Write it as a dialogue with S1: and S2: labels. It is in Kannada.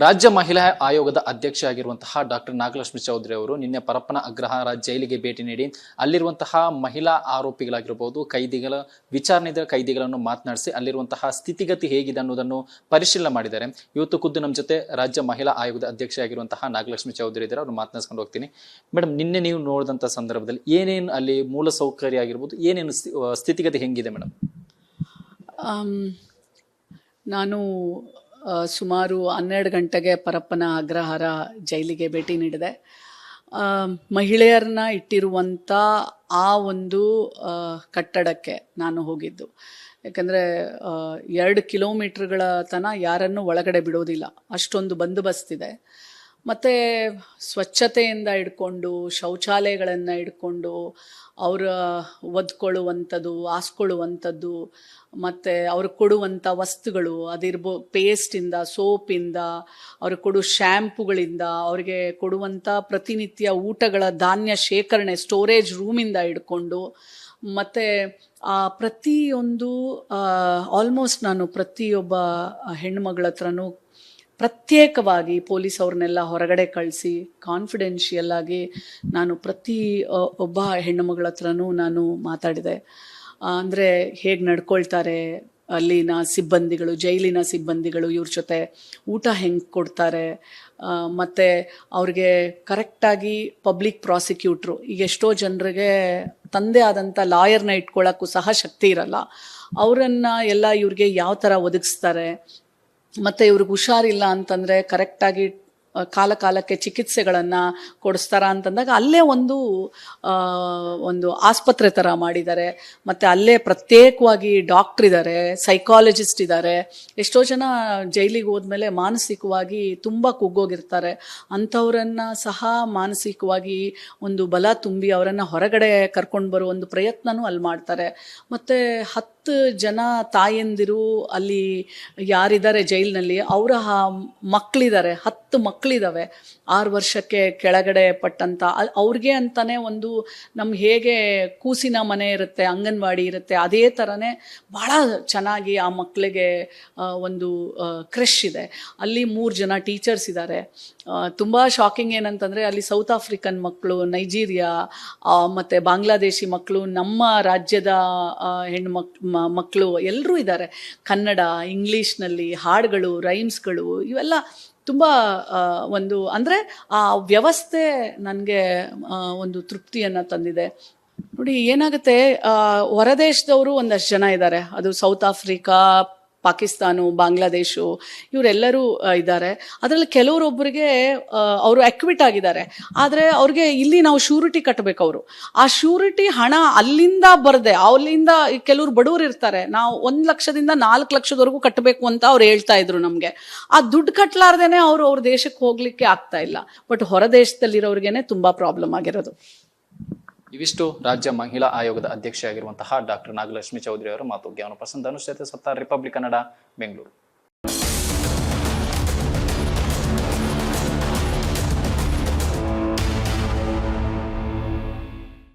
S1: ರಾಜ್ಯ ಮಹಿಳಾ ಆಯೋಗದ ಅಧ್ಯಕ್ಷ ಆಗಿರುವಂತಹ ಡಾಕ್ಟರ್ ನಾಗಲಕ್ಷ್ಮಿ ಚೌಧರಿ ಅವರು ನಿನ್ನೆ ಪರಪ್ಪನ ಅಗ್ರಹಾರ ಜೈಲಿಗೆ ಭೇಟಿ ನೀಡಿ ಅಲ್ಲಿರುವಂತಹ ಮಹಿಳಾ ಆರೋಪಿಗಳಾಗಿರಬಹುದು ಕೈದಿಗಳ ವಿಚಾರಣೆಯ ಕೈದಿಗಳನ್ನು ಮಾತನಾಡಿಸಿ ಅಲ್ಲಿರುವಂತಹ ಸ್ಥಿತಿಗತಿ ಹೇಗಿದೆ ಅನ್ನೋದನ್ನು ಪರಿಶೀಲನೆ ಮಾಡಿದ್ದಾರೆ. ಇವತ್ತು ಖುದ್ದು ನಮ್ಮ ಜೊತೆ ರಾಜ್ಯ ಮಹಿಳಾ ಆಯೋಗದ ಅಧ್ಯಕ್ಷ ಆಗಿರುವಂತಹ ನಾಗಲಕ್ಷ್ಮಿ ಚೌಧರಿ ಇದ್ದಾರೆ. ಅವ್ರು ಮಾತನಾಡ್ಕೊಂಡು ಹೋಗ್ತೀನಿ. ಮೇಡಮ್, ನಿನ್ನೆ ನೀವು ನೋಡಿದಂಥ ಸಂದರ್ಭದಲ್ಲಿ ಏನೇನು ಅಲ್ಲಿ ಮೂಲ ಸೌಕರ್ಯ ಆಗಿರ್ಬೋದು, ಏನೇನು ಸ್ಥಿತಿಗತಿ ಹೆಂಗಿದೆ ಮೇಡಮ್?
S2: ನಾನು ಸುಮಾರು 12 ಗಂಟೆಗೆ ಪರಪ್ಪನ ಅಗ್ರಹಾರ ಜೈಲಿಗೆ ಭೇಟಿ ನೀಡಿದೆ. ಮಹಿಳೆಯರನ್ನ ಇಟ್ಟಿರುವಂಥ ಆ ಒಂದು ಕಟ್ಟಡಕ್ಕೆ ನಾನು ಹೋಗಿದ್ದು. ಯಾಕಂದರೆ 2 ಕಿಲೋಮೀಟ್ರ್ಗಳ ತನಕ ಯಾರನ್ನು ಒಳಗಡೆ ಬಿಡೋದಿಲ್ಲ, ಅಷ್ಟೊಂದು ಬಂದೋಬಸ್ತಿದೆ. ಮತ್ತು ಸ್ವಚ್ಛತೆಯಿಂದ ಹಿಡ್ಕೊಂಡು ಶೌಚಾಲಯಗಳನ್ನು ಹಿಡ್ಕೊಂಡು ಅವರ ಒದ್ಕೊಳ್ಳುವಂಥದ್ದು, ಹಾಸ್ಕೊಳ್ಳುವಂಥದ್ದು, ಮತ್ತು ಅವ್ರಿಗೆ ಕೊಡುವಂಥ ವಸ್ತುಗಳು ಪೇಸ್ಟಿಂದ, ಸೋಪಿಂದ, ಅವ್ರಿಗೆ ಕೊಡೋ ಶ್ಯಾಂಪುಗಳಿಂದ, ಅವ್ರಿಗೆ ಕೊಡುವಂಥ ಪ್ರತಿನಿತ್ಯ ಊಟಗಳ ಧಾನ್ಯ ಶೇಖರಣೆ ಸ್ಟೋರೇಜ್ ರೂಮಿಂದ ಹಿಡ್ಕೊಂಡು, ಮತ್ತು ಪ್ರತಿಯೊಂದು ಆಲ್ಮೋಸ್ಟ್ ನಾನು ಪ್ರತಿಯೊಬ್ಬ ಹೆಣ್ಣುಮಗಳ ಹತ್ರನೂ ಪ್ರತ್ಯೇಕವಾಗಿ ಪೊಲೀಸ್ ಅವ್ರನ್ನೆಲ್ಲ ಹೊರಗಡೆ ಕಳಿಸಿ ಕಾನ್ಫಿಡೆನ್ಷಿಯಲ್ ಆಗಿ ನಾನು ಒಬ್ಬ ಹೆಣ್ಣುಮಗಳ ಹತ್ರನೂ ನಾನು ಮಾತಾಡಿದೆ. ಅಂದರೆ ಹೇಗೆ ನಡ್ಕೊಳ್ತಾರೆ ಅಲ್ಲಿನ ಸಿಬ್ಬಂದಿಗಳು, ಜೈಲಿನ ಸಿಬ್ಬಂದಿಗಳು, ಇವ್ರ ಜೊತೆ ಊಟ ಹೆಂಗೆ ಕೊಡ್ತಾರೆ, ಮತ್ತು ಅವ್ರಿಗೆ ಕರೆಕ್ಟಾಗಿ ಪಬ್ಲಿಕ್ ಪ್ರಾಸಿಕ್ಯೂಟ್ರು, ಈಗ ಎಷ್ಟೋ ಜನರಿಗೆ ತಂದೆ ಆದಂಥ ಲಾಯರ್ನ ಇಟ್ಕೊಳ್ಳೋಕ್ಕೂ ಸಹ ಶಕ್ತಿ ಇರಲ್ಲ, ಅವರನ್ನು ಎಲ್ಲ ಇವ್ರಿಗೆ ಯಾವ ಥರ ಒದಗಿಸ್ತಾರೆ, ಮತ್ತು ಇವ್ರಿಗೆ ಹುಷಾರಿಲ್ಲ ಅಂತಂದರೆ ಕರೆಕ್ಟಾಗಿ ಕಾಲಕ್ಕೆ ಚಿಕಿತ್ಸೆಗಳನ್ನು ಕೊಡಿಸ್ತಾರ ಅಂತಂದಾಗ ಅಲ್ಲೇ ಒಂದು ಆಸ್ಪತ್ರೆ ಥರ ಮಾಡಿದ್ದಾರೆ. ಮತ್ತು ಅಲ್ಲೇ ಪ್ರತ್ಯೇಕವಾಗಿ ಡಾಕ್ಟ್ರ್ ಇದ್ದಾರೆ, ಸೈಕಾಲಜಿಸ್ಟ್ ಇದ್ದಾರೆ. ಎಷ್ಟೋ ಜನ ಜೈಲಿಗೆ ಹೋದ್ಮೇಲೆ ಮಾನಸಿಕವಾಗಿ ತುಂಬ ಕುಗ್ಗೋಗಿರ್ತಾರೆ. ಅಂಥವ್ರನ್ನು ಸಹ ಮಾನಸಿಕವಾಗಿ ಒಂದು ಬಲ ತುಂಬಿ ಅವರನ್ನು ಹೊರಗಡೆ ಕರ್ಕೊಂಡು ಬರೋ ಒಂದು ಪ್ರಯತ್ನನೂ ಅಲ್ಲಿ ಮಾಡ್ತಾರೆ. ಮತ್ತು 10 ಜನ ತಾಯಂದಿರು ಅಲ್ಲಿ ಯಾರಿದ್ದಾರೆ ಜೈಲಿನಲ್ಲಿ, ಅವರ ಮಕ್ಕಳಿದ್ದಾರೆ, 10 ಮಕ್ಕಳಿದ್ದಾವೆ 6 ವರ್ಷಕ್ಕೆ ಕೆಳಗಡೆ ಪಟ್ಟಂತ. ಅವ್ರಿಗೆ ಅಂತಾನೆ ಒಂದು ನಮ್ಗೆ ಹೇಗೆ ಕೂಸಿನ ಮನೆ ಇರುತ್ತೆ, ಅಂಗನವಾಡಿ ಇರುತ್ತೆ, ಅದೇ ಥರನೇ ಭಾಳ ಚೆನ್ನಾಗಿ ಆ ಮಕ್ಕಳಿಗೆ ಒಂದು ಕ್ರಶ್ ಇದೆ. ಅಲ್ಲಿ 3 ಜನ ಟೀಚರ್ಸ್ ಇದ್ದಾರೆ. ತುಂಬ ಶಾಕಿಂಗ್ ಏನಂತಂದರೆ ಅಲ್ಲಿ ಸೌತ್ ಆಫ್ರಿಕನ್ ಮಕ್ಕಳು, ನೈಜೀರಿಯಾ ಮತ್ತು ಬಾಂಗ್ಲಾದೇಶಿ ಮಕ್ಕಳು, ನಮ್ಮ ರಾಜ್ಯದ ಮಕ್ಕಳು ಎಲ್ಲರೂ ಇದ್ದಾರೆ. ಕನ್ನಡ, ಇಂಗ್ಲೀಷ್ನಲ್ಲಿ ಹಾಡುಗಳು, ರೈಮ್ಸ್ಗಳು, ಇವೆಲ್ಲ ತುಂಬ ಅಂದರೆ ಆ ವ್ಯವಸ್ಥೆ ನನಗೆ ಒಂದು ತೃಪ್ತಿಯನ್ನು ತಂದಿದೆ. ನೋಡಿ ಏನಾಗುತ್ತೆ, ಹೊರದೇಶದವರು ಒಂದಷ್ಟು ಜನ ಇದ್ದಾರೆ, ಅದು ಸೌತ್ ಆಫ್ರಿಕಾ, ಪಾಕಿಸ್ತಾನ, ಬಾಂಗ್ಲಾದೇಶು, ಇವರೆಲ್ಲರೂ ಇದ್ದಾರೆ. ಅದರಲ್ಲಿ ಕೆಲವರೊಬ್ಬರಿಗೆ ಅವರು ಅಕ್ವಿಟ್ ಆಗಿದ್ದಾರೆ, ಆದರೆ ಅವ್ರಿಗೆ ಇಲ್ಲಿ ನಾವು ಶ್ಯೂರಿಟಿ ಕಟ್ಟಬೇಕು. ಅವರು ಆ ಶ್ಯೂರಿಟಿ ಹಣ ಅಲ್ಲಿಂದ ಬರದೆ, ಅಲ್ಲಿಂದ ಕೆಲವರು ಬಡವರು ಇರ್ತಾರೆ, ನಾವು 1 ಲಕ್ಷದಿಂದ 4 ಲಕ್ಷದವರೆಗೂ ಕಟ್ಟಬೇಕು ಅಂತ ಅವ್ರು ಹೇಳ್ತಾ ಇದ್ರು ನಮಗೆ. ಆ ದುಡ್ಡು ಕಟ್ಟಲಾರ್ದೇನೆ ಅವ್ರ ದೇಶಕ್ಕೆ ಹೋಗ್ಲಿಕ್ಕೆ ಆಗ್ತಾ ಇಲ್ಲ. ಬಟ್ ಹೊರ ದೇಶದಲ್ಲಿರೋರಿಗೇನೆ ತುಂಬ ಪ್ರಾಬ್ಲಮ್ ಆಗಿರೋದು.
S1: ಇವಿಷ್ಟು ರಾಜ್ಯ ಮಹಿಳಾ ಆಯೋಗದ ಅಧ್ಯಕ್ಷ ಆಗಿರುವಂತಹ ಡಾಕ್ಟರ್ ನಾಗಲಕ್ಷ್ಮಿ ಚೌಧರಿ ಅವರ ಮಾತು. ಜ್ಞಾನ ಪ್ರಸನ್ನ ಧನುಷ್ ಜೊತೆ ಸತ್ತಾರ್, ರಿಪಬ್ಲಿಕ್ ಕನ್ನಡ, ಬೆಂಗಳೂರು.